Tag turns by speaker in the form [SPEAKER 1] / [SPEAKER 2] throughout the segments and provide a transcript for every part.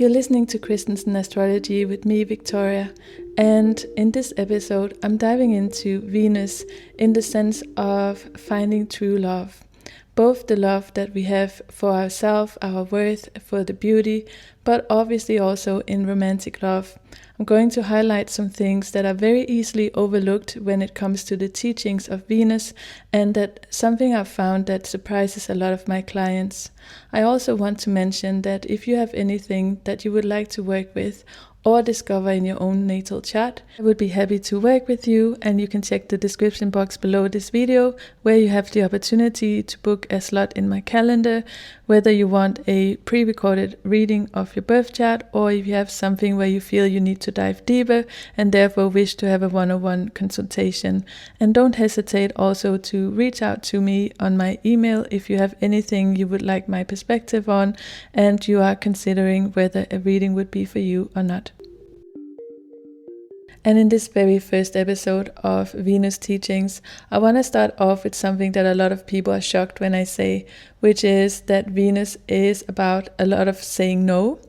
[SPEAKER 1] You're listening to Christensen Astrology with me, Victoria, and in this episode I'm diving into Venus in the sense of finding true love. Both the love that we have for ourselves, our worth, for the beauty, but obviously also in romantic love. I'm going to highlight some things that are very easily overlooked when it comes to the teachings of Venus, and that something I've found that surprises a lot of my clients. I also want to mention that if you have anything that you would like to work with or discover in your own natal chart, I would be happy to work with you, and you can check the description box below this video where you have the opportunity to book a slot in my calendar, whether you want a pre-recorded reading of your birth chart or if you have something where you feel you need to dive deeper and therefore wish to have a one-on-one consultation. And don't hesitate also to reach out to me on my email if you have anything you would like my perspective on and you are considering whether a reading would be for you or not. And in this very first episode of Venus Teachings, I want to start off with something that a lot of people are shocked when I say, which is that Venus is about a lot of saying no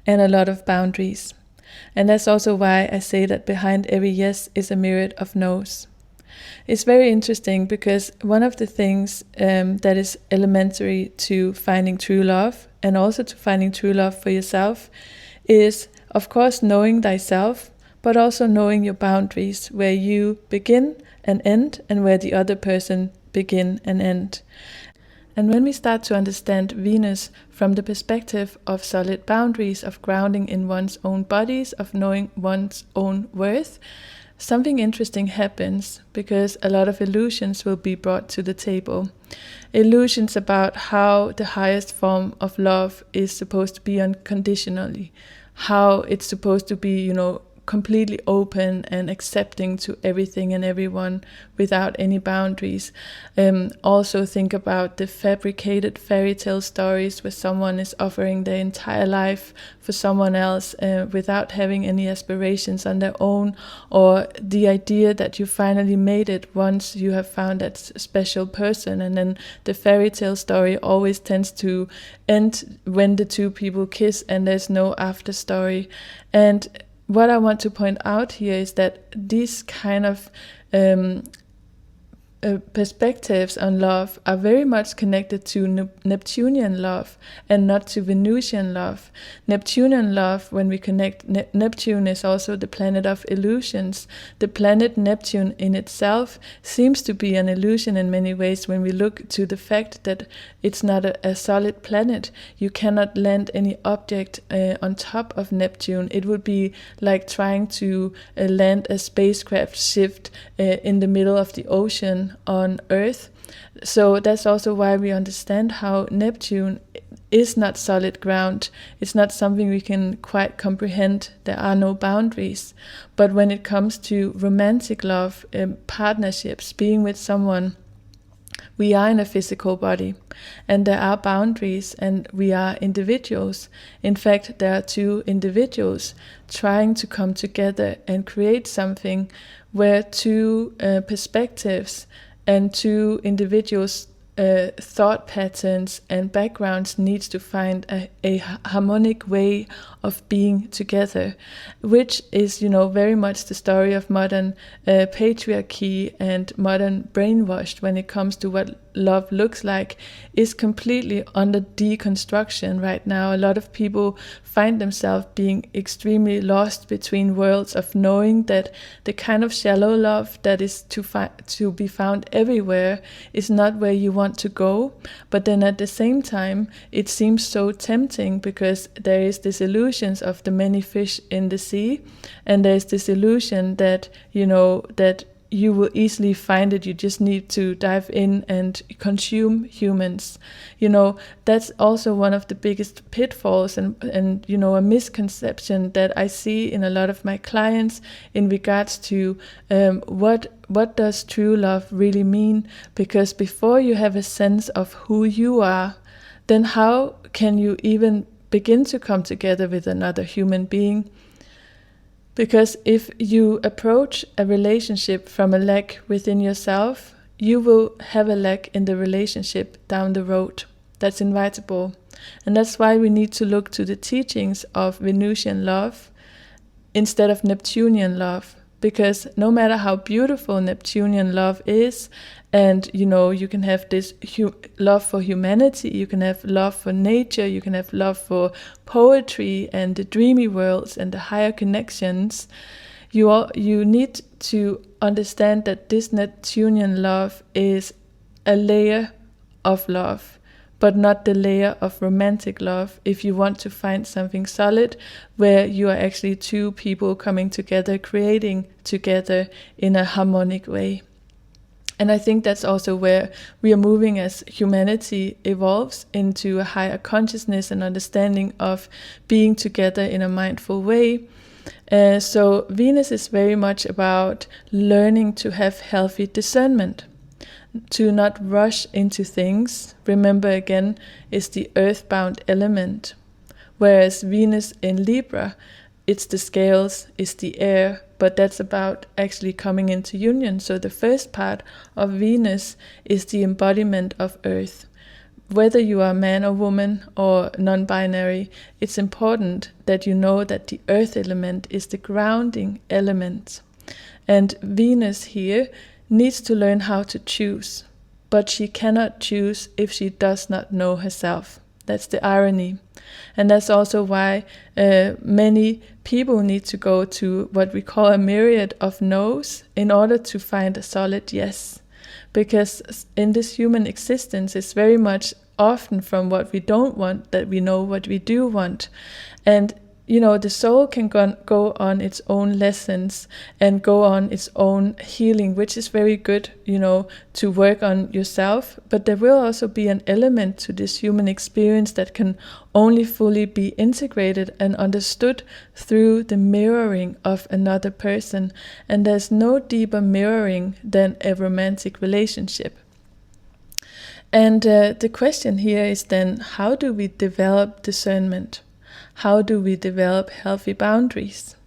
[SPEAKER 1] and a lot of boundaries. And that's also why I say that behind every yes is a myriad of no's. It's very interesting because one of the things that is elementary to finding true love and also to finding true love for yourself is, of course, knowing thyself, but also knowing your boundaries, where you begin and end and where the other person begin and end. And when we start to understand Venus from the perspective of solid boundaries, of grounding in one's own bodies, of knowing one's own worth, something interesting happens, because a lot of illusions will be brought to the table. Illusions about how the highest form of love is supposed to be unconditionally, how it's supposed to be, completely open and accepting to everything and everyone without any boundaries. Also think about the fabricated fairy tale stories where someone is offering their entire life for someone else without having any aspirations on their own, or the idea that you finally made it once you have found that special person, and then the fairy tale story always tends to end when the two people kiss and there's no after story. And what I want to point out here is that these kind of perspectives on love are very much connected to Neptunian love and not to Venusian love. Neptunian love, when we connect, Neptune is also the planet of illusions. The planet Neptune in itself seems to be an illusion in many ways when we look to the fact that it's not a solid planet. You cannot land any object on top of Neptune. It would be like trying to land a spacecraft shift in the middle of the ocean on Earth. So that's also why we understand how Neptune is not solid ground. It's not something we can quite comprehend. There are no boundaries. But when it comes to romantic love, partnerships, being with someone, we are in a physical body and there are boundaries and we are individuals. In fact, there are two individuals trying to come together and create something where two perspectives and two individuals' thought patterns and backgrounds needs to find a harmonic way of being together, which is, very much the story of modern patriarchy and modern brainwashed when it comes to what love looks like, is completely under deconstruction right now. A lot of people find themselves being extremely lost between worlds of knowing that the kind of shallow love that is to be found everywhere is not where you want to go, but then at the same time it seems so tempting because there is this illusions of the many fish in the sea, and there's this illusion that that you will easily find it. You just need to dive in and consume humans. That's also one of the biggest pitfalls and a misconception that I see in a lot of my clients in regards to what does true love really mean? Because before you have a sense of who you are, then how can you even begin to come together with another human being? Because if you approach a relationship from a lack within yourself, you will have a lack in the relationship down the road. That's inevitable. And that's why we need to look to the teachings of Venusian love instead of Neptunian love. Because no matter how beautiful Neptunian love is, and you can have this love for humanity, you can have love for nature, you can have love for poetry and the dreamy worlds and the higher connections, you need to understand that this Neptunian love is a layer of love, but not the layer of romantic love, if you want to find something solid where you are actually two people coming together, creating together in a harmonic way. And I think that's also where we are moving as humanity evolves into a higher consciousness and understanding of being together in a mindful way. So Venus is very much about learning to have healthy discernment, to not rush into things. Remember again, is the earthbound element. Whereas Venus in Libra, it's the scales, it's the air, but that's about actually coming into union. So the first part of Venus is the embodiment of earth. Whether you are man or woman or non-binary, it's important that you know that the earth element is the grounding element. And Venus here needs to learn how to choose, but she cannot choose if she does not know herself. That's the irony. And that's also why many people need to go to what we call a myriad of no's in order to find a solid yes. Because in this human existence, it's very much often from what we don't want that we know what we do want. And the soul can go on its own lessons and go on its own healing, which is very good, to work on yourself. But there will also be an element to this human experience that can only fully be integrated and understood through the mirroring of another person. And there's no deeper mirroring than a romantic relationship. And the question here is then, how do we develop discernment? How do we develop healthy boundaries?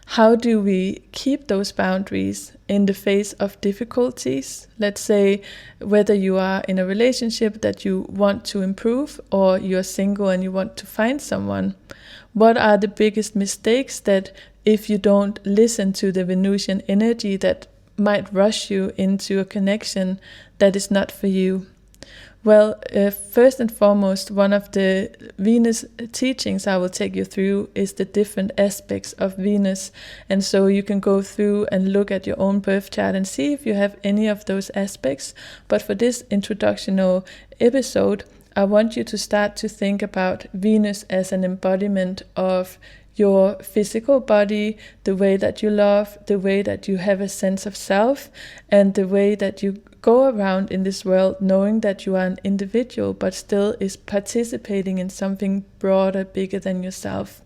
[SPEAKER 1] How do we keep those boundaries in the face of difficulties? Let's say whether you are in a relationship that you want to improve, or you're single and you want to find someone. What are the biggest mistakes that, if you don't listen to the Venusian energy, that might rush you into a connection that is not for you? Well, first and foremost, one of the Venus teachings I will take you through is the different aspects of Venus. And so you can go through and look at your own birth chart and see if you have any of those aspects. But for this introductional episode, I want you to start to think about Venus as an embodiment of your physical body, the way that you love, the way that you have a sense of self, and the way that you go around in this world knowing that you are an individual but still is participating in something broader, bigger than yourself.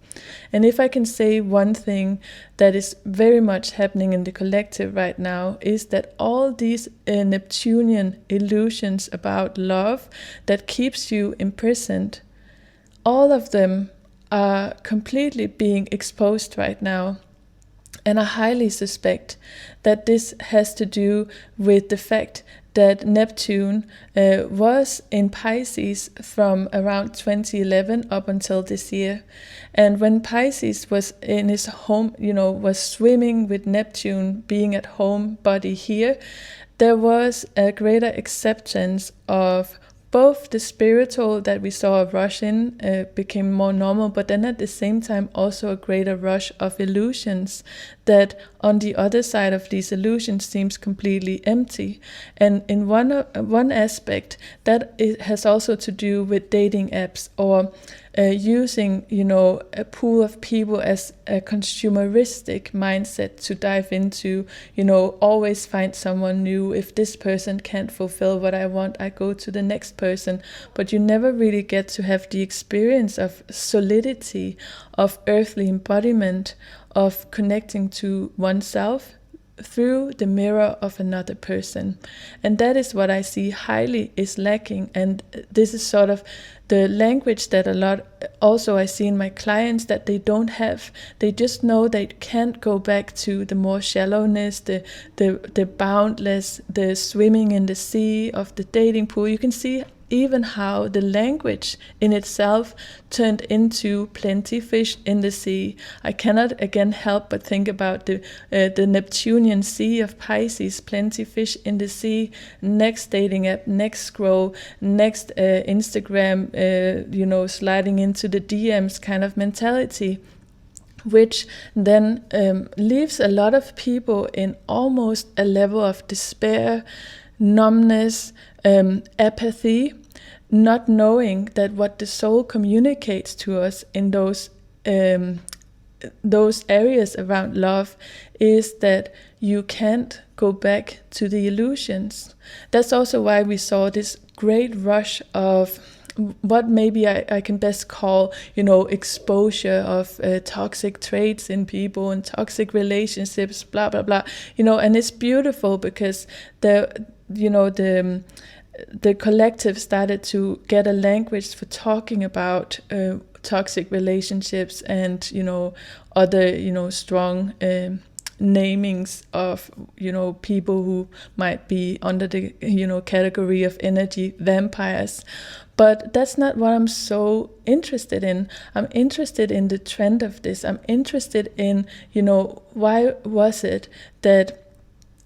[SPEAKER 1] And if I can say one thing that is very much happening in the collective right now, is that all these Neptunian illusions about love that keeps you imprisoned, all of them are completely being exposed right now. And I highly suspect that this has to do with the fact that Neptune was in Pisces from around 2011 up until this year. And when Pisces was in his home, was swimming with Neptune being at home body here, there was a greater acceptance of both the spiritual that we saw a rush in became more normal, but then at the same time also a greater rush of illusions that on the other side of these illusions seems completely empty. And in one aspect, that it has also to do with dating apps or using, a pool of people as a consumeristic mindset to dive into, always find someone new. If this person can't fulfill what I want, I go to the next person. But you never really get to have the experience of solidity, of earthly embodiment, of connecting to oneself through the mirror of another person. And that is what I see highly is lacking. And this is sort of the language that a lot also I see in my clients that they don't have. They just know they can't go back to the more shallowness, the boundless, the swimming in the sea of the dating pool. You can see even how the language in itself turned into plenty fish in the sea. I cannot again help but think about the Neptunian sea of Pisces, plenty fish in the sea, next dating app, next scroll, next Instagram, sliding into the DMs kind of mentality, which then leaves a lot of people in almost a level of despair, numbness, apathy, not knowing that what the soul communicates to us in those areas around love is that you can't go back to the illusions. That's also why we saw this great rush of what maybe I can best call, exposure of toxic traits in people and toxic relationships, blah, blah, blah, and it's beautiful because the collective started to get a language for talking about toxic relationships and, other, strong namings of, people who might be under the, category of energy vampires. But that's not what I'm so interested in. I'm interested in the trend of this. I'm interested in, why was it that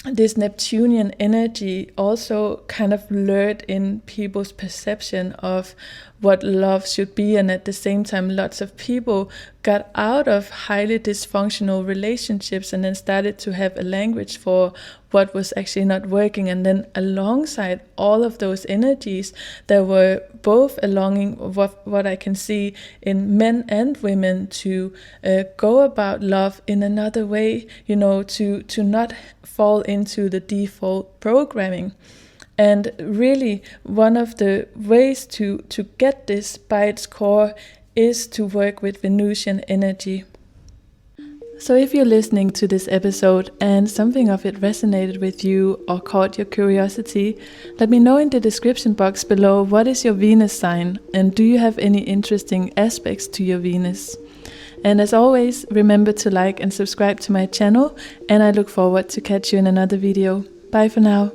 [SPEAKER 1] this Neptunian energy also kind of lured in people's perception of what love should be, and at the same time lots of people got out of highly dysfunctional relationships and then started to have a language for what was actually not working. And then alongside all of those energies, there were both a longing of what I can see in men and women to go about love in another way, to not fall into the default programming. And really, one of the ways to get this by its core is to work with Venusian energy. So if you're listening to this episode and something of it resonated with you or caught your curiosity, let me know in the description box below what is your Venus sign and do you have any interesting aspects to your Venus. And as always, remember to like and subscribe to my channel, and I look forward to catch you in another video. Bye for now.